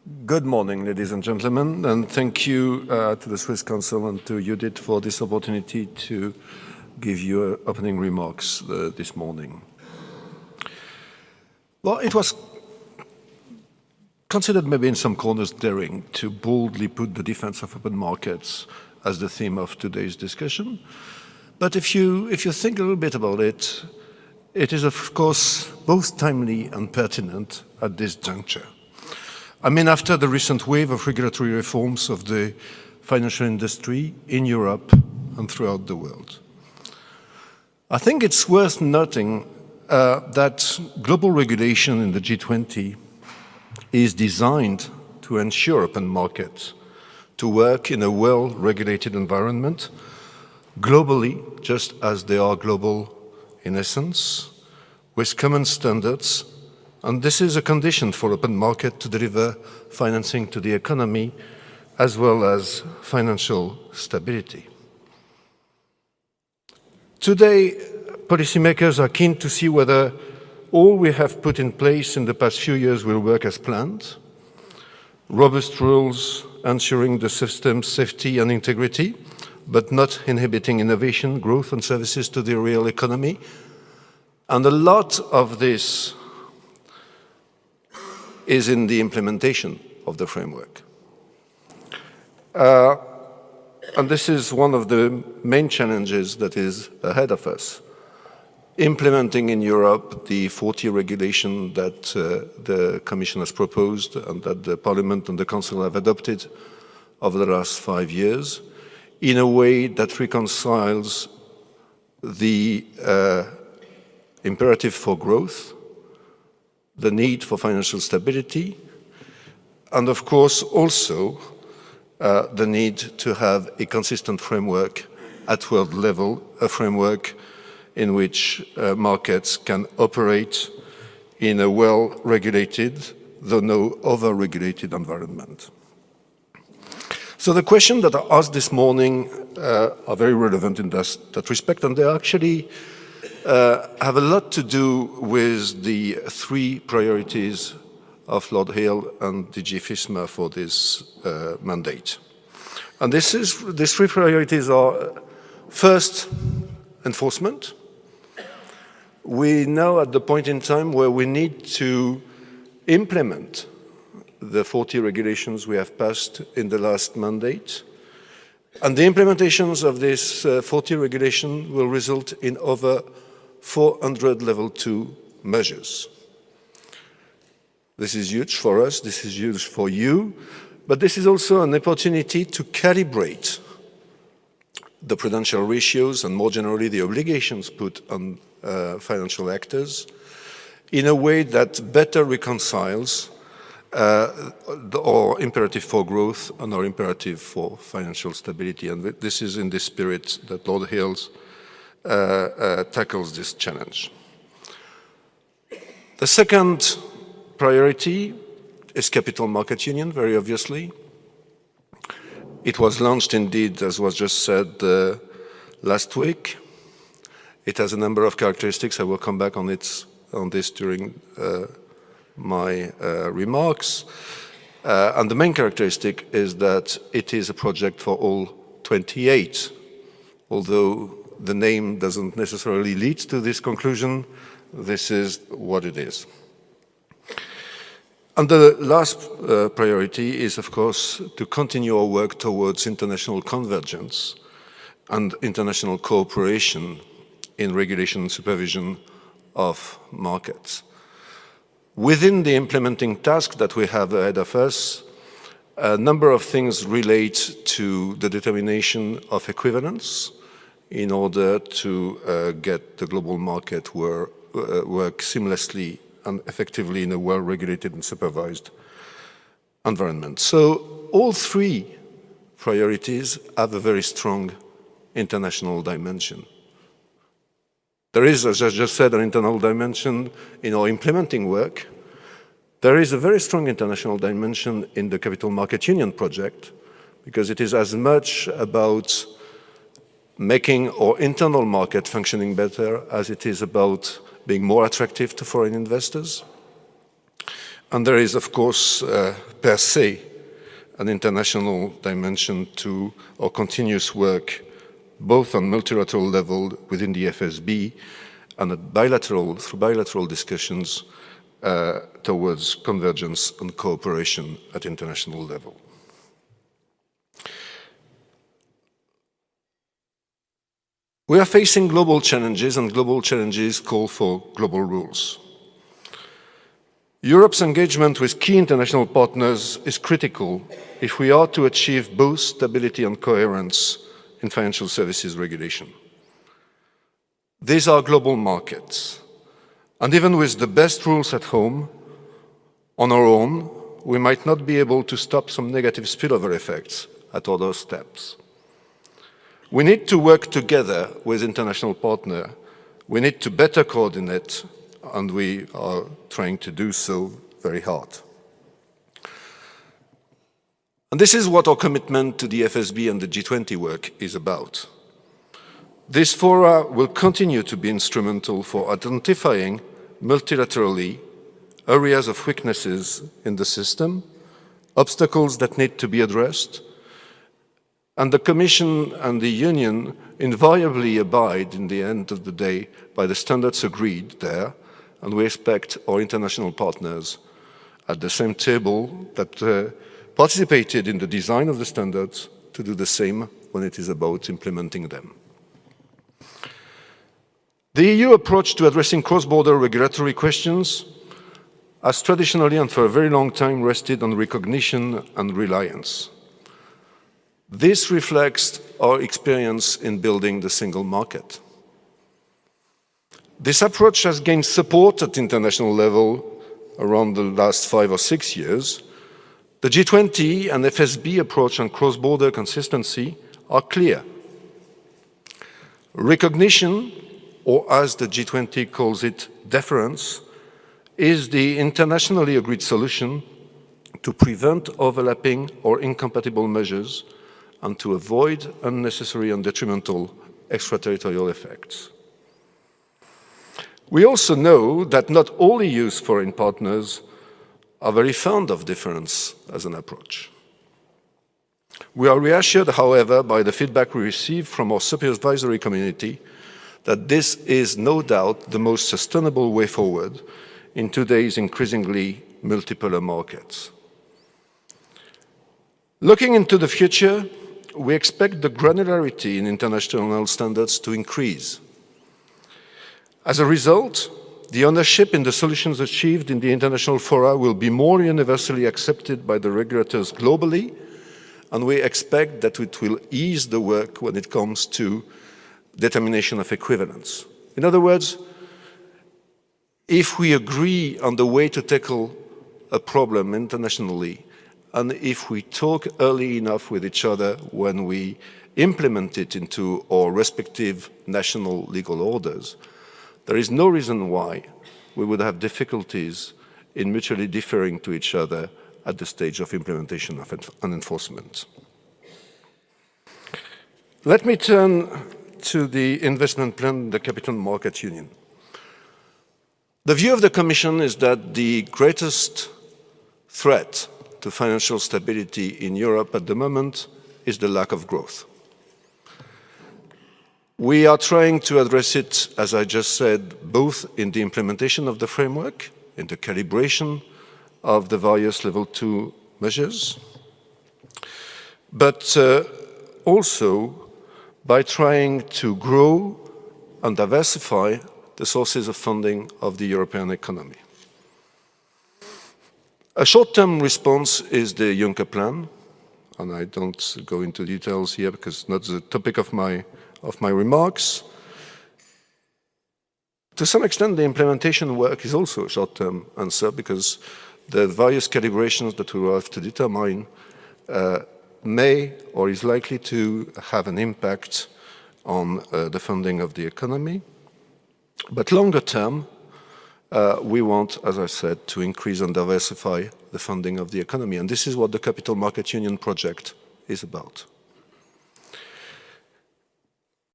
Good morning, ladies and gentlemen, and thank you to the Swiss Council and to Judith for this opportunity to give you opening remarks this morning. Well, it was considered maybe in some corners daring to boldly put the defense of open markets as the theme of today's discussion. But if you think a little bit about it, it is of course both timely and pertinent at this juncture. I mean, after the recent wave of regulatory reforms of the financial industry in Europe and throughout the world, I think it's worth noting that global regulation in the G20 is designed to ensure open markets to work in a well-regulated environment globally, just as they are global in essence, with common standards. And this is a condition for open market to deliver financing to the economy as well as financial stability. Today, policymakers are keen to see whether all we have put in place in the past few years will work as planned. Robust rules ensuring the system's safety and integrity, but not inhibiting innovation, growth and services to the real economy. And a lot of this is in the implementation of the framework. And this is one of the main challenges that is ahead of us. Implementing in Europe the 40 regulation that the Commission has proposed and that the Parliament and the Council have adopted over the last 5 years in a way that reconciles the imperative for growth, the need for financial stability, and of course also the need to have a consistent framework at world level, a framework in which markets can operate in a well-regulated, though no over-regulated environment. So the questions that are asked this morning are very relevant in that respect, and they actually have a lot to do with the three priorities of Lord Hill and DG FISMA for this mandate. And these three priorities are, first, enforcement. We now at the point in time where we need to implement the 40 regulations we have passed in the last mandate. And the implementations of this 40 regulation will result in over 400 level 2 measures. This is huge for us, this is huge for you, but this is also an opportunity to calibrate the prudential ratios and more generally the obligations put on financial actors in a way that better reconciles our imperative for growth and our imperative for financial stability. And this is in the spirit that Lord Hills tackles this challenge. The second priority is Capital Market Union, very obviously. It was launched indeed, as was just said, last week. It has a number of characteristics. I will come back on this during my remarks. And the main characteristic is that it is a project for all 28, although the name doesn't necessarily lead to this conclusion. This is what it is. And the last priority is, of course, to continue our work towards international convergence and international cooperation in regulation and supervision of markets. Within the implementing task that we have ahead of us, a number of things relate to the determination of equivalence in order to get the global market work seamlessly and effectively in a well-regulated and supervised environment. So all three priorities have a very strong international dimension. There is, as I just said, an internal dimension in our implementing work. There is a very strong international dimension in the Capital Market Union project, because it is as much about making our internal market functioning better as it is about being more attractive to foreign investors. And there is, of course, per se, an international dimension to our continuous work, both on multilateral level within the FSB and through bilateral discussions towards convergence and cooperation at international level. We are facing global challenges, and global challenges call for global rules. Europe's engagement with key international partners is critical if we are to achieve both stability and coherence in financial services regulation. These are global markets, and even with the best rules at home, on our own, we might not be able to stop some negative spillover effects at other steps. We need to work together with international partners. We need to better coordinate, and we are trying to do so very hard. And this is what our commitment to the FSB and the G20 work is about. This fora will continue to be instrumental for identifying multilaterally areas of weaknesses in the system, obstacles that need to be addressed, and the Commission and the Union invariably abide, in the end of the day, by the standards agreed there, and we expect our international partners at the same table that participated in the design of the standards to do the same when it is about implementing them. The EU approach to addressing cross-border regulatory questions has traditionally and for a very long time rested on recognition and reliance. This reflects our experience in building the single market. This approach has gained support at international level around the last 5 or 6 years. The G20 and FSB approach on cross-border consistency are clear. Recognition, or as the G20 calls it, deference, is the internationally agreed solution to prevent overlapping or incompatible measures and to avoid unnecessary and detrimental extraterritorial effects. We also know that not all EU's foreign partners are very fond of deference as an approach. We are reassured, however, by the feedback we receive from our supervisory community that this is no doubt the most sustainable way forward in today's increasingly multipolar markets. Looking into the future, we expect the granularity in international standards to increase. As a result, the ownership in the solutions achieved in the international fora will be more universally accepted by the regulators globally, and we expect that it will ease the work when it comes to determination of equivalence. In other words, if we agree on the way to tackle a problem internationally, and if we talk early enough with each other when we implement it into our respective national legal orders, there is no reason why we would have difficulties in mutually deferring to each other at the stage of implementation and enforcement. Let me turn to the investment plan, the Capital Market Union. The view of the Commission is that the greatest threat to financial stability in Europe at the moment is the lack of growth. We are trying to address it, as I just said, both in the implementation of the framework, in the calibration of the various level 2 measures, but also by trying to grow and diversify the sources of funding of the European economy. A short-term response is the Juncker plan, and I don't go into details here because it's not the topic of my remarks. To some extent, the implementation work is also a short-term answer because the various calibrations that we will have to determine may or is likely to have an impact on the funding of the economy. But longer term, we want, as I said, to increase and diversify the funding of the economy. And this is what the Capital Market Union project is about.